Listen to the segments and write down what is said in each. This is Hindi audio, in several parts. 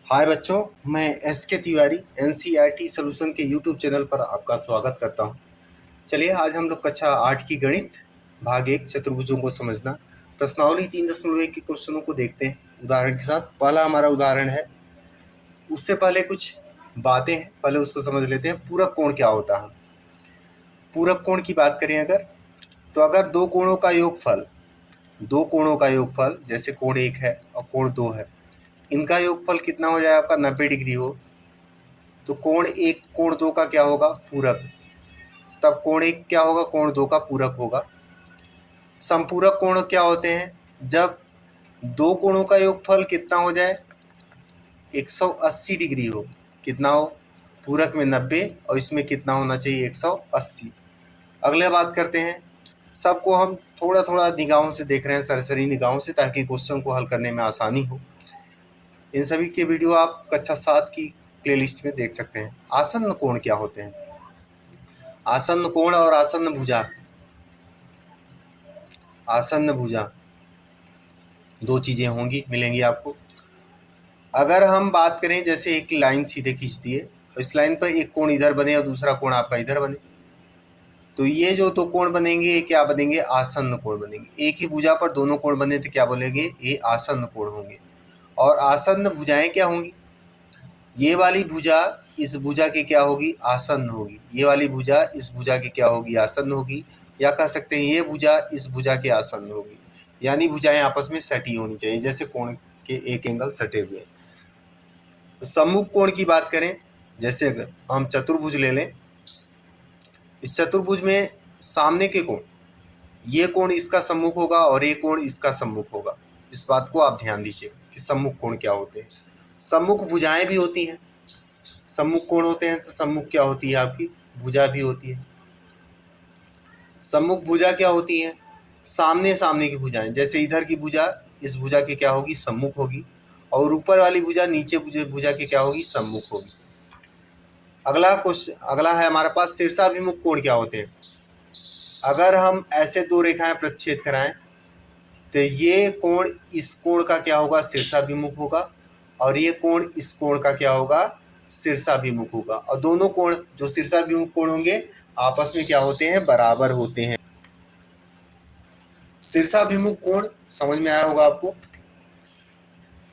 हाय बच्चों, मैं एस के तिवारी एनसीईआरटी सॉल्यूशन के यूट्यूब चैनल पर आपका स्वागत करता हूं। चलिए आज हम लोग कक्षा 8 की गणित भाग 1 चतुर्भुजों को समझना प्रश्नावली 3.1 के क्वेश्चनों को देखते हैं उदाहरण के साथ। पहला हमारा उदाहरण है, उससे पहले कुछ बातें हैं, पहले उसको समझ लेते हैं। पूरक कोण क्या होता है? पूरक कोण की बात करें अगर, तो अगर दो कोणों का योगफल जैसे कोण 1 है और कोण 2 है, इनका योगफल कितना हो जाए आपका 90 डिग्री हो, तो कोण 1 कोण 2 का क्या होगा? पूरक। तब कोण 1 क्या होगा? कोण 2 का पूरक होगा। समपूरक कोण क्या होते हैं? जब दो कोणों का योगफल कितना हो जाए? 180 डिग्री हो। कितना हो? पूरक में 90 और इसमें कितना होना चाहिए? 180। अगले बात करते हैं, सबको हम थोड़ा थोड़ा निगाहों से देख रहे हैं, सरसरी निगाहों से, ताकि क्वेश्चन को हल करने में आसानी हो। इन सभी के वीडियो आप कक्षा 7 की प्लेलिस्ट में देख सकते हैं। आसन्न कोण क्या होते हैं? आसन्न कोण और आसन्न भुजा दो चीजें होंगी, मिलेंगी आपको। अगर हम बात करें, जैसे एक लाइन सीधे खींच दिए और इस लाइन पर एक कोण इधर बने और दूसरा कोण आपका इधर बने, तो ये जो दो कोण बनेंगे ये क्या बनेंगे? आसन्न कोण बनेंगे। एक ही भुजा पर दोनों कोण बने तो क्या बोलेंगे? ये आसन्न कोण होंगे। और आसन्न भुजाएं क्या होंगी? ये वाली भुजा इस भुजा की क्या होगी? आसन्न होगी। ये वाली भुजा इस भुजा की क्या होगी? आसन्न होगी। या कह सकते हैं ये भुजा इस भुजा के आसन्न होगी। यानी भुजाएं आपस में सटी होनी चाहिए, जैसे कोण के एक एंगल सटे हुए। सम्मुख कोण की बात करें, जैसे अगर हम चतुर्भुज ले लें, इस चतुर्भुज में सामने के कोण, ये कोण इसका सम्मुख होगा और ये कोण इसका सम्मुख होगा। इस बात को आप ध्यान दीजिए कि सम्मुख कोण क्या होते हैं। सम्मुख भुजाएं भी होती हैं। सम्मुख कोण होते हैं तो सम्मुख क्या होती है? आपकी भुजा भी होती है। सम्मुख भुजा क्या होती है? सामने सामने की भुजाएं। जैसे इधर की भुजा इस भुजा की क्या होगी? सम्मुख होगी। और ऊपर वाली भुजा नीचे भुजा की क्या होगी? सम्मुख होगी। अगला है हमारे पास शीर्षाभिमुख कोण क्या होते हैं? अगर हम ऐसे दो रेखाएं प्रच्छेद कराएं तो ये कोण इस कोण का क्या होगा? शीर्षाभिमुख होगा। और ये कोण इस कोण का क्या होगा? शीर्षाभिमुख होगा। और दोनों कोण जो शीर्षाभिमुख कोण होंगे आपस में क्या होते हैं? बराबर होते हैं। शीर्षाभिमुख कोण समझ में आया होगा आपको।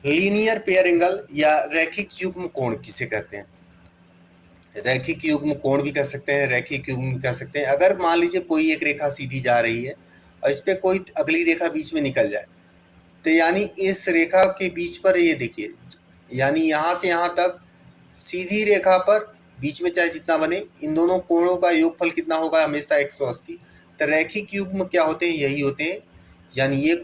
लीनियर पेयर एंगल या रैखिक युग्म कोण किसे कहते हैं? रैखिक युग्म कोण भी कह सकते हैं, रैखिक युग्म भी कह सकते हैं। अगर मान लीजिए कोई एक रेखा सीधी जा रही है और इस पे कोई अगली रेखा बीच में निकल जाए, तो यानी इस रेखा के बीच पर ये देखिए, यानी यहाँ से यहाँ तक सीधी रेखा पर बीच में चाहे जितना बने, इन दोनों कोणों का योगफल कितना होगा? हमेशा 180। तो रैखिक युग्म क्या होते हैं? यही होते हैं। यानी ये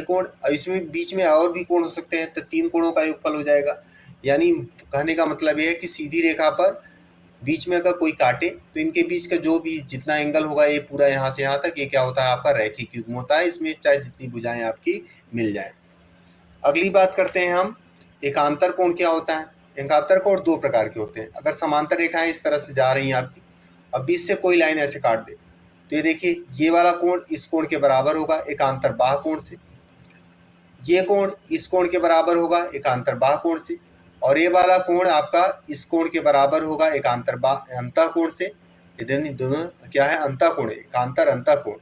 कोण और इसमें बीच में और भी कोण हो सकते हैं, तो तीन कोणों का योगफल हो जाएगा। यानी कहने का मतलब ये है कि सीधी रेखा पर बीच में अगर कोई काटे तो इनके बीच का जो भी जितना एंगल होगा, ये पूरा यहाँ से यहाँ तक, ये क्या होता है? आपका रैखिक युग्म होता है। इसमें चाहे जितनी भुजाएं आपकी मिल जाए। अगली बात करते हैं हम, एकांतर कोण क्या होता है? एकांतर कोण दो प्रकार के होते हैं। अगर समांतर रेखाएं इस तरह से जा रही हैं आपकी, अब बीच से कोई लाइन ऐसे काट दे, तो ये देखिए ये वाला कोण इस कोण के बराबर होगा एकांतर बाह्य कोण से। ये कोण इस कोण के बराबर होगा एकांतर बाह्य कोण से। और ये वाला कोण आपका इस कोण के बराबर होगा एकांतर अंतः कोण से। दोनों क्या है? अंतः कोण, एकांतर अंतः कोण।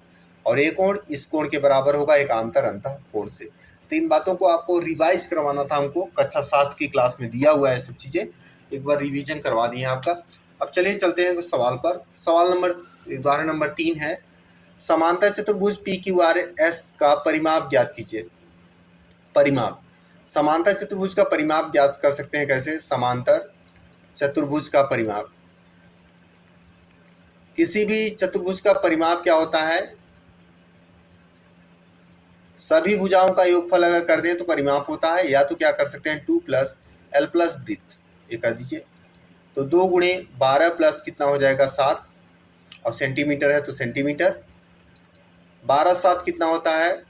और ये कोण इस कोण के बराबर होगा एकांतर अंतः कोण से। तो इन बातों को आपको रिवाइज करवाना था हमको, कक्षा 7 की क्लास में दिया हुआ है सब चीजें, एक बार रिवीजन करवा दी है आपका। अब चलिए चलते हैं कुछ सवाल पर। उदाहरण नंबर 3 है, समांतर चतुर्भुज पी क्यू आर एस का परिमाप ज्ञात कीजिए। परिमाप, समांतर चतुर्भुज का परिमाप ज्ञात कर सकते हैं कैसे? समांतर चतुर्भुज का परिमाप, किसी भी चतुर्भुज का परिमाप क्या होता है? सभी भुजाओं का योगफल अगर कर दें तो परिमाप होता है। या तो क्या कर सकते हैं? 2 + L + वृत्त, ये कर दीजिए। तो 2 × 12 + कितना हो जाएगा? 7। और सेंटीमीटर है तो सेंटीमीटर। 12 7 कितना होता है?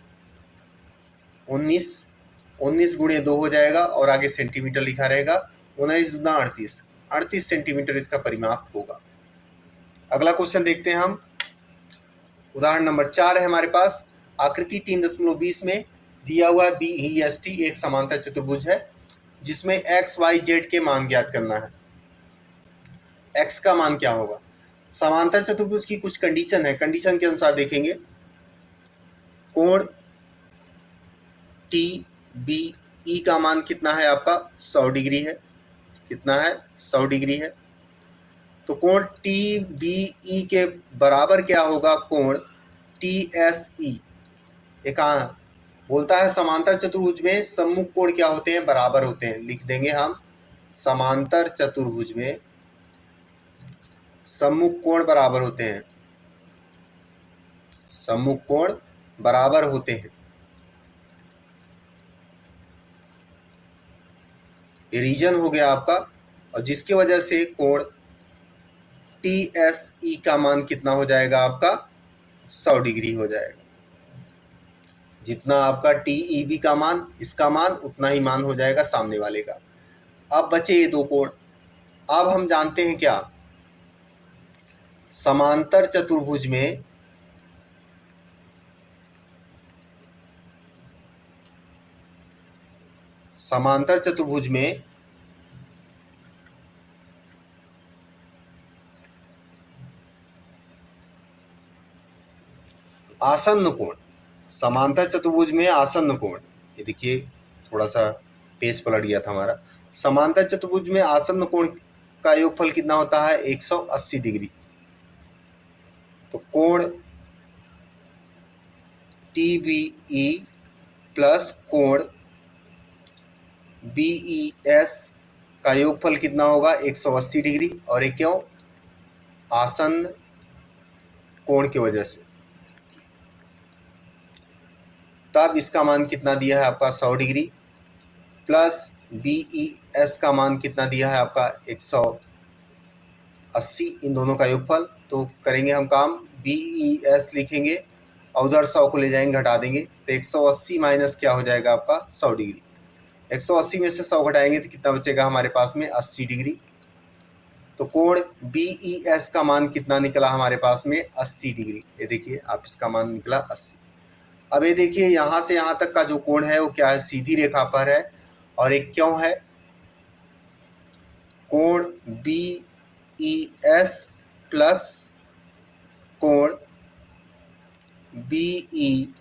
19। 19 × 2 हो जाएगा और आगे सेंटीमीटर लिखा रहेगा। 19 दूना 38, 38 सेंटीमीटर इसका परिमाप होगा। अगला क्वेश्चन देखते हैं हम। उदाहरण नंबर 4 है हमारे पास। आकृति 3.20 में दिया हुआ BEST एक समांतर चतुर्भुज है। जिसमें एक्स वाई जेड के मान ज्ञात करना है। एक्स का मान क्या होगा? समांतर चतुर्भुज की कुछ कंडीशन है, कंडीशन के अनुसार देखेंगे। कोण टी बी ई का मान कितना है आपका? 100 डिग्री है। कितना है? 100 डिग्री है। तो कोण टी बी ई के बराबर क्या होगा? कोण टी एस ई। ये कहाँ बोलता है? समांतर चतुर्भुज में सम्मुख कोण क्या होते हैं? बराबर होते हैं। लिख देंगे हम, समांतर चतुर्भुज में सम्मुख कोण बराबर होते हैं। सम्मुख कोण बराबर होते हैं। ये रीजन हो गया आपका, और जिसकी वजह से कोण टी एस ई का मान कितना हो जाएगा आपका? 100 डिग्री हो जाएगा। जितना आपका टी ई बी का मान, इसका मान, उतना ही मान हो जाएगा सामने वाले का। अब बचे ये दो कोण। अब हम जानते हैं क्या? समांतर चतुर्भुज में आसन्न कोण, समांतर चतुर्भुज में आसन्न कोण, ये देखिए थोड़ा सा पेज पलट गया था हमारा। समांतर चतुर्भुज में आसन्न कोण का योगफल कितना होता है? 180 डिग्री। तो कोण टी बी ई प्लस कोण बी ई एस का योगफल कितना होगा? 180 डिग्री। और ये क्यों? आसन्न कोण की वजह से। तब इसका मान कितना दिया है आपका? 100 degree plus b e s का मान कितना दिया है आपका? 180। इन दोनों का योगफल। तो करेंगे हम काम, बी ई एस लिखेंगे और उधर 100 को ले जाएंगे, घटा देंगे। तो 180 माइनस क्या हो जाएगा आपका? 100 डिग्री। 180 में से 100 घटाएंगे तो कितना बचेगा हमारे पास में? 80 डिग्री। तो कोण बी ई एस का मान कितना निकला हमारे पास में? 80 डिग्री। ये देखिए आप, इसका मान निकला 80। अब ये देखिए यहाँ से यहाँ तक का जो कोण है वो क्या है? सीधी रेखा पर है। और एक क्यों है? कोण बी ई एस प्लस कोण बी ई,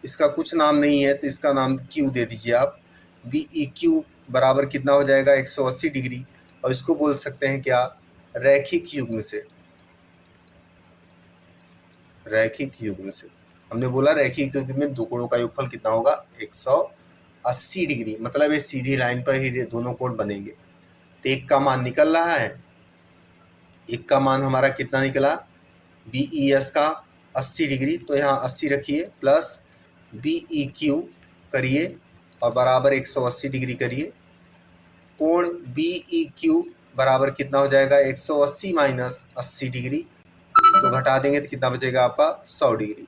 इसका कुछ नाम नहीं है तो इसका नाम क्यू दे दीजिए आप। बी ई क्यू बराबर कितना हो जाएगा? 180 डिग्री। और इसको बोल सकते हैं क्या? रैखिक युग्म से। रैखिक युग्म से हमने बोला रैखिक युग्म में दो कोणों का योगफल कितना होगा? 180 डिग्री। मतलब ये सीधी लाइन पर ही दोनों कोण बनेंगे। तो एक का मान निकल रहा है, एक का मान हमारा कितना निकला? बी ई एस का 80 डिग्री। तो यहाँ 80 रखिए प्लस बी ई क्यू करिए और बराबर 180 डिग्री करिए। कोण बी ई क्यू बराबर कितना हो जाएगा? 180 माइनस 80 डिग्री। तो घटा देंगे तो कितना बचेगा आपका? 100 डिग्री।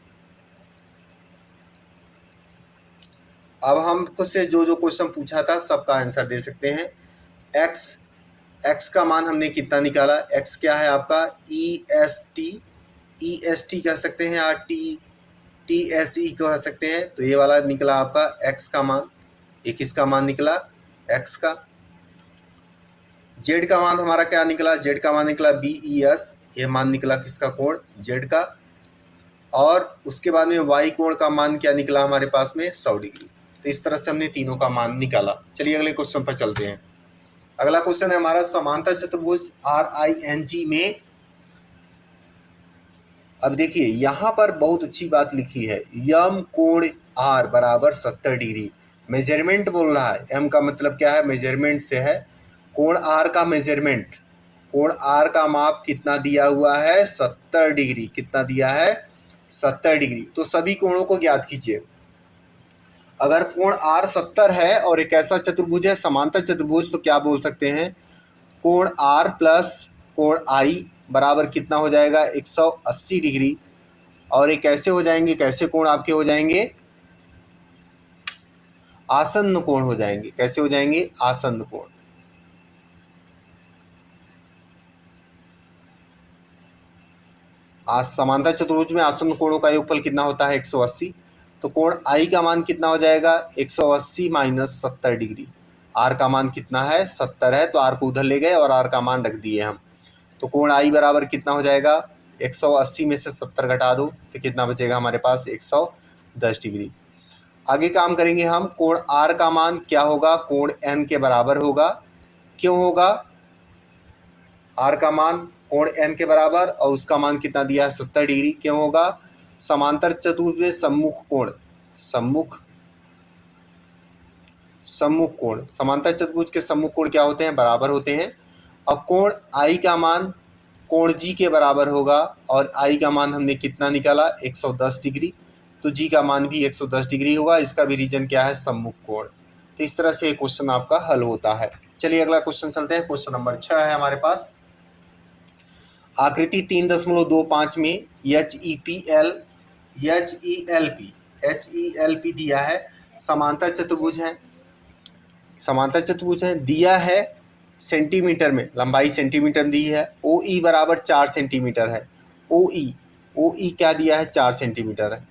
अब हम खुद से जो जो क्वेश्चन पूछा था सबका आंसर दे सकते हैं। एक्स का मान हमने कितना निकाला? एक्स क्या है आपका? ई एस टी कह सकते हैं या टी एस ई कह सकते हैं। तो ये वाला निकला आपका एक्स का मान। एक इसका मान निकला एक्स का। जेड का मान हमारा क्या निकला? जेड का मान निकला बी ई एस। ये मान निकला किसका? कोण जेड का। और उसके बाद में वाई कोण का मान क्या निकला हमारे पास में? 100 डिग्री। तो इस तरह से हमने तीनों का मान निकाला। चलिए अगले क्वेश्चन पर चलते हैं। अगला क्वेश्चन है हमारा समांतर चतुर्भुज RING में। अब देखिए यहाँ पर बहुत अच्छी बात लिखी है, यम कोण R बराबर 70 डिग्री। मेजरमेंट बोल रहा है। एम का मतलब क्या है? मेजरमेंट से है। कोण R का मेजरमेंट, कोण R का माप कितना दिया हुआ है? 70 डिग्री। कितना दिया है? 70 डिग्री। तो सभी कोणों को ज्ञात कीजिए। अगर कोण R 70 है और एक ऐसा चतुर्भुज है समांतर चतुर्भुज, तो क्या बोल सकते हैं? कोण R प्लस कोण I बराबर कितना हो जाएगा? 180 डिग्री। और ये कैसे हो जाएंगे? कैसे कोण आपके हो जाएंगे? आसन्न कोण हो जाएंगे। कैसे हो जाएंगे? आसन्न कोण। समांतर चतुर्भुज में आसन्न कोणों का योगफल कितना होता है? 180। तो कोण I का मान कितना हो जाएगा? 180 माइनस 70 डिग्री। आर का मान कितना है 70 है, तो आर को उधर ले गए और आर का मान रख दिए हम। तो कोण आई बराबर कितना हो जाएगा, 180 में से 70 घटा दो तो कितना बचेगा हमारे पास 110 डिग्री। आगे काम करेंगे हम, कोण आर का मान क्या होगा, कोण एन के बराबर होगा। क्यों होगा, आर का मान कोण एन के बराबर और उसका मान कितना दिया है 70 डिग्री। क्यों होगा, समांतर चतुर्भुज में सम्मुख कोण, सम्मुख कोण, समांतर चतुर्भुज के सम्मुख कोण क्या होते हैं, बराबर होते हैं। अब कोण आई का मान कोण जी के बराबर होगा और आई का मान हमने कितना निकाला 110 डिग्री, तो जी का मान भी 110 डिग्री होगा। इसका भी रीजन क्या है, सम्मुख कोण। तो इस तरह से क्वेश्चन आपका हल होता है। चलिए अगला क्वेश्चन चलते हैं। क्वेश्चन नंबर 6 है हमारे पास। आकृति 3.25 में HELP दिया है, समांतर चतुर्भुज है, दिया है सेंटीमीटर में, लंबाई सेंटीमीटर दी है। OE बराबर 4 सेंटीमीटर है। OE क्या दिया है, 4 सेंटीमीटर है।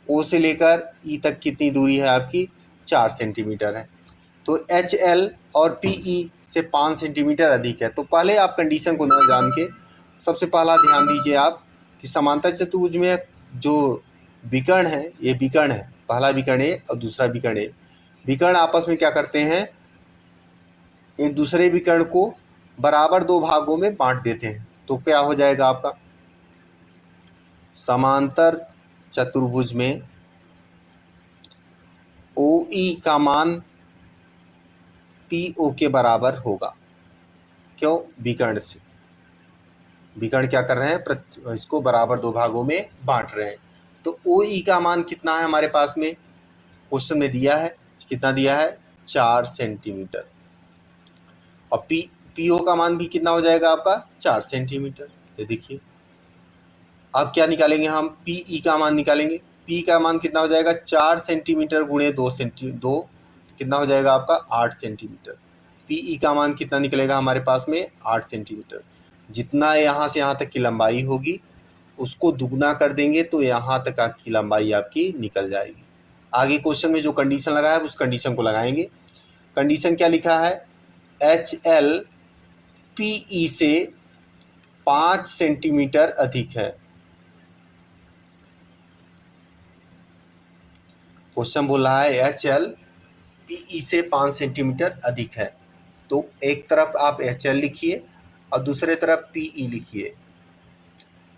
O से लेकर E तक कितनी दूरी है आपकी, 4 सेंटीमीटर है। तो HL और PE से 5 सेंटीमीटर अधिक है। तो पहले आप कंडीशन को न जान के सबसे पहला ध्यान दीजिए आप कि समांतर चतुर्भुज में जो विकर्ण है, ये विकर्ण है, पहला विकर्ण ए और दूसरा विकर्ण ए। विकर्ण आपस में क्या करते हैं, एक दूसरे विकर्ण को बराबर दो भागों में बांट देते हैं। तो क्या हो जाएगा आपका, समांतर चतुर्भुज में OE का मान PO के बराबर होगा। क्यों, विकर्ण से, विकर्ण क्या कर रहे हैं, इसको बराबर दो भागों में बांट रहे हैं। तो OE का मान कितना है हमारे पास में, क्वेश्चन में दिया है, कितना दिया है 4 सेंटीमीटर। और PO का मान भी कितना हो जाएगा आपका 4 सेंटीमीटर। ये देखिए, अब क्या निकालेंगे हम, PE का मान निकालेंगे। P का मान कितना हो जाएगा, 4 सेंटीमीटर गुणे 2 कितना हो जाएगा आपका 8 सेंटीमीटर। PE का मान कितना निकलेगा हमारे पास में 8 सेंटीमीटर। जितना यहाँ से यहाँ तक की लंबाई होगी उसको दुगना कर देंगे तो यहाँ तक की लंबाई आपकी निकल जाएगी। आगे क्वेश्चन में जो कंडीशन लगा है उस कंडीशन को लगाएंगे। कंडीशन क्या लिखा है, HL PE से 5 सेंटीमीटर अधिक है। क्वेश्चन बोल रहा है HL PE से 5 सेंटीमीटर अधिक है। तो एक तरफ आप HL लिखिए और दूसरे तरफ PE लिखिए।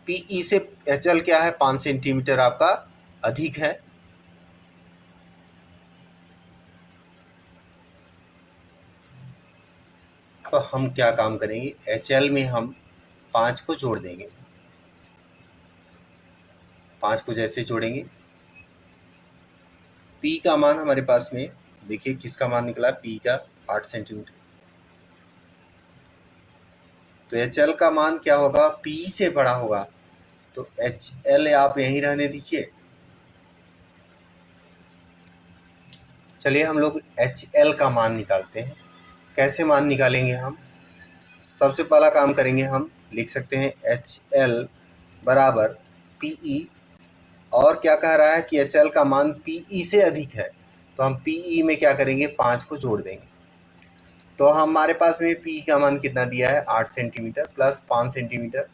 PE से HL क्या है, 5 सेंटीमीटर आपका अधिक है। अब हम क्या काम करेंगे, HL में हम 5 को जोड़ देंगे। 5 को जैसे जोड़ेंगे, P का मान हमारे पास में देखिए किसका मान निकला, P का 8 सेंटीमीटर। तो HL का मान क्या होगा, PE से बड़ा होगा। तो HL आप यहीं रहने दीजिए। चलिए हम लोग HL का मान निकालते हैं। कैसे मान निकालेंगे हम, सबसे पहला काम करेंगे, हम लिख सकते हैं HL बराबर PE। और क्या कह रहा है कि HL का मान PE से अधिक है, तो हम PE में क्या करेंगे, 5 को जोड़ देंगे। तो हमारे पास में PE का मान कितना दिया है 8 सेंटीमीटर प्लस 5 सेंटीमीटर,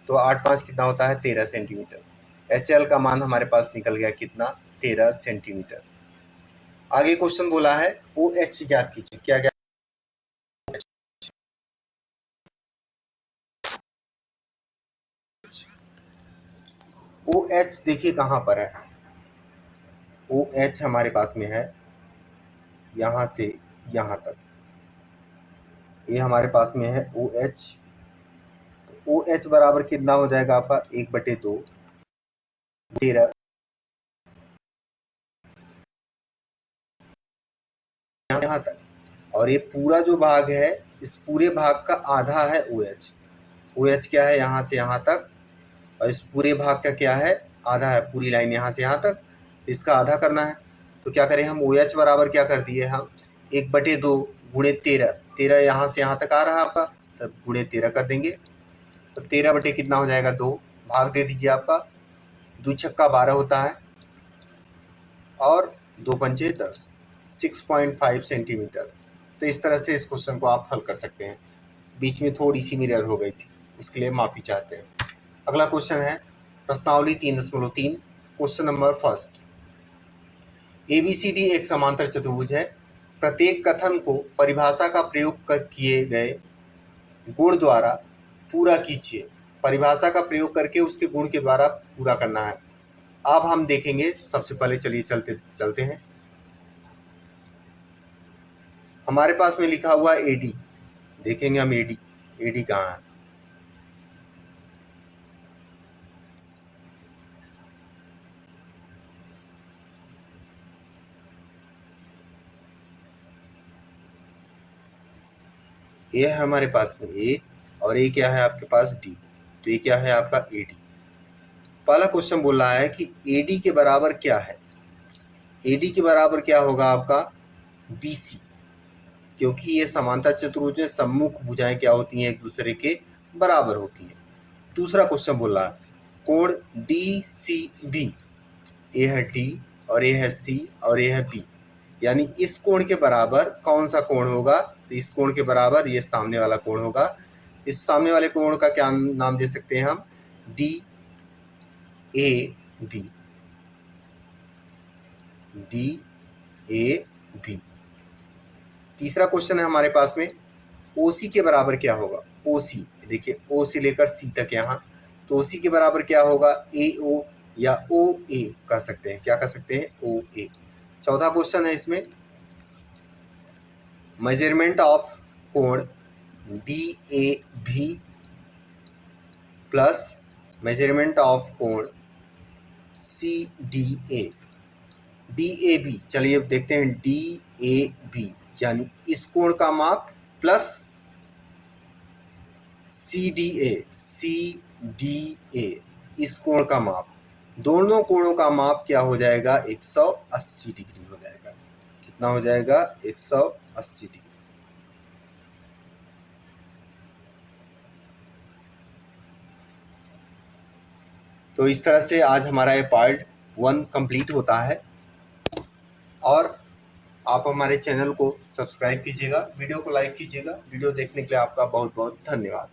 तो 8 5 कितना होता है 13 सेंटीमीटर। HL का मान हमारे पास निकल गया कितना, 13 सेंटीमीटर। आगे क्वेश्चन बोला है OH ज्ञात कीजिए। क्या ज्ञात, OH देखिए कहाँ पर है, OH हमारे पास में है यहाँ से यहाँ तक, ये हमारे पास में है OH। तो OH बराबर कितना हो जाएगा आपका 1/2 13 यहाँ तक। और ये पूरा जो भाग है, इस पूरे भाग का आधा है OH। OH क्या है, यहाँ से यहाँ तक, और इस पूरे भाग का क्या है, आधा है। पूरी लाइन यहाँ से यहाँ तक, इसका आधा करना है। तो क्या करें हम, OH बराबर क्या कर दिए हम 1/2 गुणे 13, 13 यहाँ से यहाँ तक आ रहा है आपका, तब गुणे 13 कर देंगे। तो 13 बटे कितना हो जाएगा 2, भाग दे दीजिए आपका, 2 छक्का 12 होता है और 2 पंचे 10, 6.5 सेंटीमीटर। तो इस तरह से इस क्वेश्चन को आप हल कर सकते हैं। बीच में थोड़ी सी मिरर हो गई थी, उसके लिए माफ़ी चाहते हैं। अगला क्वेश्चन है प्रश्नावली 3.3, क्वेश्चन नंबर फर्स्ट। ABCD एक समांतर चतुर्भुज है। प्रत्येक कथन को परिभाषा का प्रयोग कर किए गए गुण द्वारा पूरा कीजिए। परिभाषा का प्रयोग करके उसके गुण के द्वारा पूरा करना है। अब हम देखेंगे, सबसे पहले चलिए चलते हैं। हमारे पास में लिखा हुआ AD, देखेंगे हम AD कहाँ है। ये है हमारे पास में A, और ये क्या है आपके पास D। तो ये क्या है आपका AD। पहला क्वेश्चन बोल रहा है कि AD के बराबर क्या है। AD के बराबर क्या होगा आपका BC, क्योंकि ये समांतर चतुर्भुज में सम्मुख भुजाएं क्या होती हैं, एक दूसरे के बराबर होती हैं। दूसरा क्वेश्चन बोल रहा है कोण DCB, ये है D और ये है C और ये है B, यानी इस कोण के बराबर कौन सा कोण होगा। तो इस कोण के बराबर ये सामने वाला कोण होगा। इस सामने वाले कोण का क्या नाम दे सकते हैं हम, DAB। DAB। तीसरा क्वेश्चन है हमारे पास में OC के बराबर क्या होगा। OC देखिए, O से लेकर C तक यहाँ, तो OC के बराबर क्या होगा, AO या OA कह सकते हैं। क्या कह सकते हैं, OA। चौथा क्वेश्चन है इसमें मेजरमेंट ऑफ कोण DAB प्लस मेजरमेंट ऑफ कोण CDA। DAB, चलिए अब देखते हैं DAB, यानी इस कोण का माप प्लस CDA इस कोण का माप, दोनों कोणों का माप क्या हो जाएगा, 180 डिग्री हो जाएगा। कितना हो जाएगा, 180 डिग्री। तो इस तरह से आज हमारा ये पार्ट 1 कंप्लीट होता है। और आप हमारे चैनल को सब्सक्राइब कीजिएगा, वीडियो को लाइक कीजिएगा। वीडियो देखने के लिए आपका बहुत बहुत धन्यवाद।